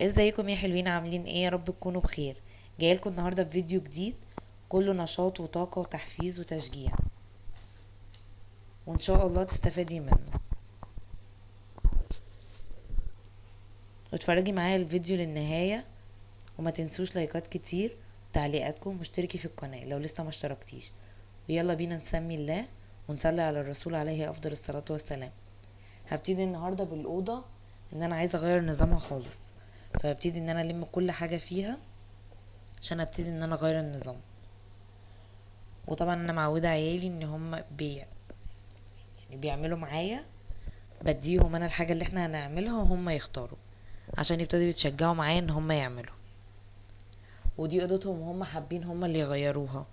ازيكم يا حلوين؟ عاملين ايه؟ يا رب تكونوا بخير. جايلكم النهارده بفيديو جديد كله نشاط وطاقة وتحفيز وتشجيع، وان شاء الله تستفادي منه. واتفرجي معايا الفيديو للنهاية، وما تنسوش لايكات كتير وتعليقاتكم، واشتركي في القناة لو لسه ما اشتركتيش. ويلا بينا نسمي الله ونصلي على الرسول عليه افضل الصلاة والسلام. هبتدي النهارده بالأوضة ان انا عايزة اغير نظامها خالص، فهبتدي ان انا الم كل حاجة فيها عشان ابتدي ان انا اغير النظام. وطبعا انا معودة عيالي ان هم يعني بيعملوا معايا، بديهم انا الحاجة اللي احنا هنعملها وهم يختاروا عشان يبتدوا يتشجعوا معايا ان هم يعملوا. ودي اوضتهم وهم حابين هم اللي يغيروها،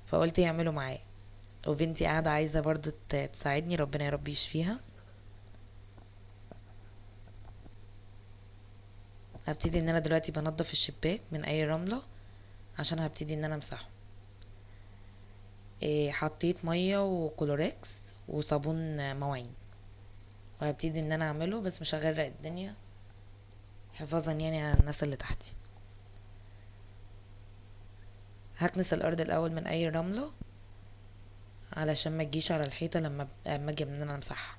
فقلت يعملوا معايا. وبنتي قاعدة عايزة برضو تساعدني، ربنا يا رب يشفيها. هبتدي ان انا دلوقتي بنضف الشباك من اي رملة عشان هبتدي ان انا امسحه. حطيت مية وكلوريكس وصابون مواعين، وهبتدي ان انا اعمله بس مش هغرق الدنيا، حفاظا يعني على الناس اللي تحتي. هكنس الارض الاول من اي رملة علشان ما تجيش على الحيطة لما اجي ان انا امسحها.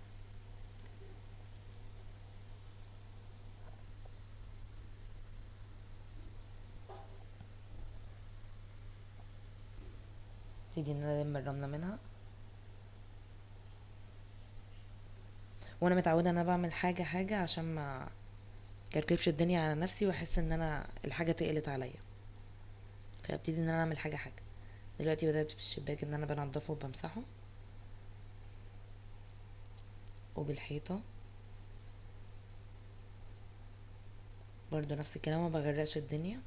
ابتدي ان انا الم الرملة منها، وانا متعودة ان انا بعمل حاجة حاجة عشان ما كركبش الدنيا على نفسي واحس ان انا الحاجة تقلت عليا، فابتدي ان انا اعمل حاجة حاجة. دلوقتي بدأت بالشباك ان انا بنضفه وبمسحه، وبالحيطة برضو نفس الكلام، ما بغرقش الدنيا.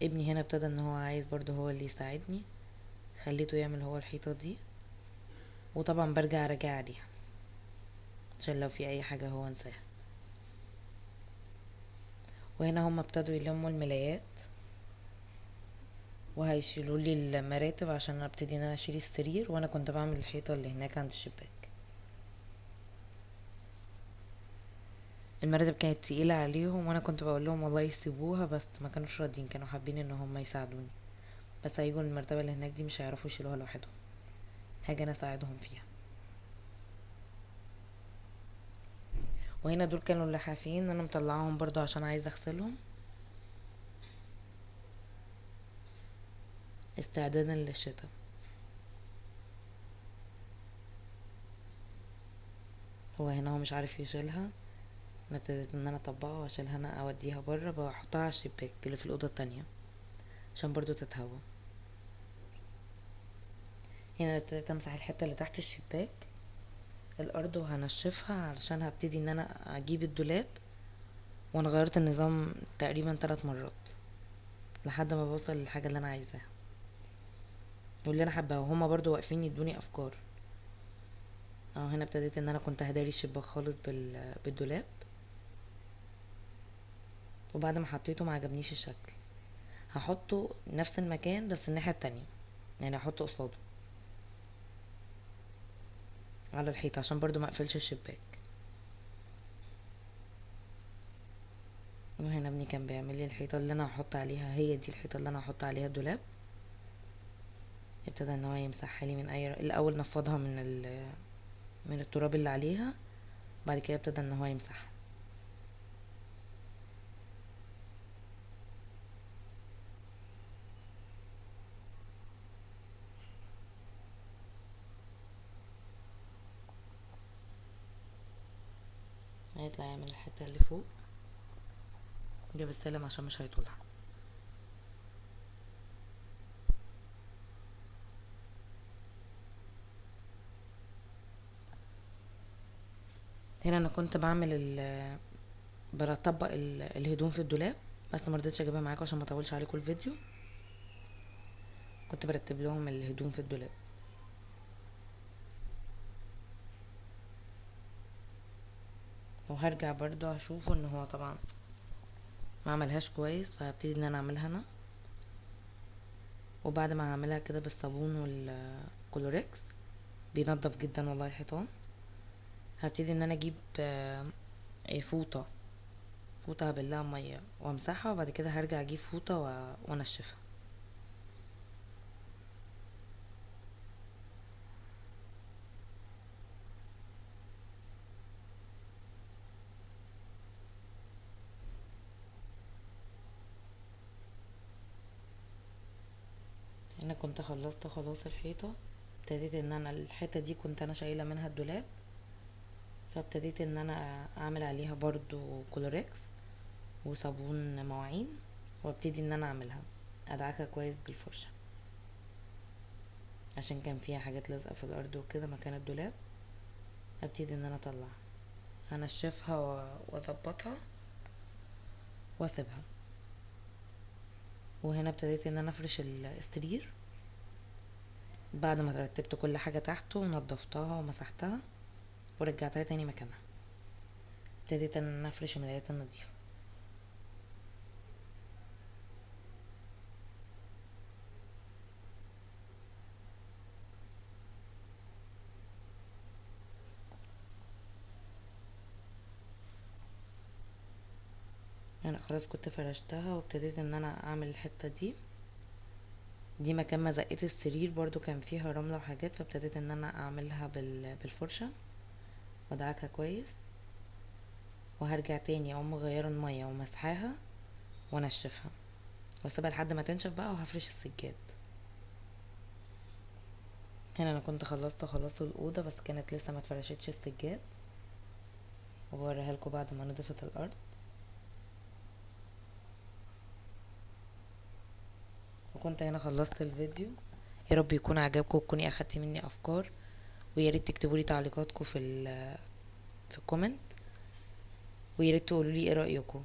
ابني هنا ابتدى ان هو عايز برضو هو اللي يساعدني، خليته يعمل هو الحيطة دي، وطبعا برجع راجع عليها عشان لو في اي حاجة هو نساها. وهنا هم ابتدوا يلموا الملايات وهيشيلوا لي المراتب عشان ابتدي ان انا اشيل السرير، وانا كنت بعمل الحيطة اللي هناك عند الشباك. المراتب كانت تقيلة عليهم وانا كنت بقول لهم والله يسيبوها، بس ما كانوش راضيين، كانوا حابين ان هم يساعدوني، بس هيجوا المرتبة اللي هناك دي مش هيعرفوا يشيلوها لوحدهم، حاجة انا اساعدهم فيها. وهنا دول كانوا اللحافين انا مطلعاهم برضو عشان عايزة اغسلهم استعدادا للشتاء. هو هنا هو مش عارف يشيلها، انا ابتديت ان انا اطبقها واشيلها انا اوديها بره، بحطها على الشباك اللي في الاوضه التانية عشان برضو تتهوى. هنا ابتديت امسح الحته اللي تحت الشباك الارض وهنشفها علشان هبتدي ان انا اجيب الدولاب. وانا غيرت النظام تقريبا 3 مرات لحد ما بوصل للحاجه اللي انا عايزاها واللي انا حباها، وهما برضو واقفين يدوني افكار. هنا ابتديت ان انا كنت هداري الشباك خالص بالدولاب، وبعد ما حطيته ما عجبنيش الشكل، هحطه نفس المكان بس الناحيه التانية، يعني احطه قصاده على الحيط عشان برضو ما اقفلش الشباك. وهنا ابني كان بيعمل لي الحيطه اللي انا هحط عليها، هي دي الحيطه اللي انا هحط عليها الدولاب. ابتدى ان هو يمسحها لي من الاول نفضها من التراب اللي عليها، بعد كده ابتدى ان هو يمسحها. هيطلع يعمل الحته اللي فوق، جاب السلم عشان مش هيطولها. هنا انا كنت بعمل بطبق الهدوم في الدولاب، بس مرضتش اجيبها معاكم عشان ما اطولش عليكم الفيديو. كنت برتب لهم الهدوم في الدولاب، وهرجع برضو هشوفه ان هو طبعا ما عملهاش كويس، فهبتدي ان انا اعملها انا. وبعد ما اعملها كده بالصابون والكلوريكس بينضف جدا والله الحيطان. هبتدي ان انا اجيب فوطة هبلها مية وامسحها، وبعد كده هرجع اجيب فوطة وانشفها. انا كنت خلصت خلاص الحيطة، ابتديت ان انا الحيطة دي كنت انا شايلة منها الدولاب، فابتديت ان انا اعمل عليها برضو كلوريكس وصابون مواعين، وابتدي ان انا اعملها ادعكها كويس بالفرشة عشان كان فيها حاجات لازقة في الارض وكده مكان الدولاب. ابتدي ان انا اطلعها، هنشفها واظبطها واسيبها. وهنا ابتديت ان انا افرش السرير بعد ما رتبت كل حاجة تحته ونضفتها ومسحتها ورجعتها تاني مكانها. ابتديت ان انا افرش الملايات النظيفة. انا خلاص كنت فرشتها، وابتديت ان انا اعمل الحتة دي مكان ما زقيت السرير برضو كان فيها رملة وحاجات، فابتديت ان انا اعملها بالفرشة وادعكها كويس، وهرجع تاني اقوم مغيرة المية ومسحاها وانشفها واسيبها لحد ما تنشف بقى، وهفرش السجاد. هنا انا كنت خلصت الاوضة، بس كانت لسه ما اتفرشتش السجاد، وبوريها لكم بعد ما نضفت الارض. وكنت هنا خلصت الفيديو. يا رب يكون عجبكم وتكوني اخدتي مني افكار، ويا ريت تكتبوا لي تعليقاتكم في الكومنت، ويا ريت تقولوا لي ايه رايكم.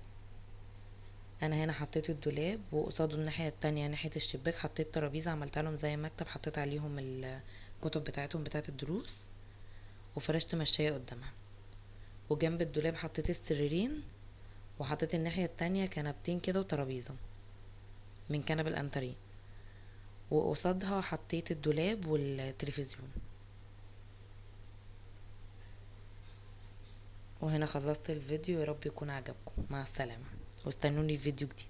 انا هنا حطيت الدولاب، وقصاده الناحيه التانية ناحيه الشباك حطيت ترابيزه عملتها لهم زي مكتب، حطيت عليهم الكتب بتاعتهم بتاعه الدروس، وفرشت مشايه قدامها. وجنب الدولاب حطيت السريرين، وحطيت الناحيه التانية كنبتين كده وترابيزه من كنب الانتريه، وقصادها حطيت الدولاب والتلفزيون. وهنا خلصت الفيديو، يا رب يكون عجبكم. مع السلامه، واستنوني في فيديو جديد.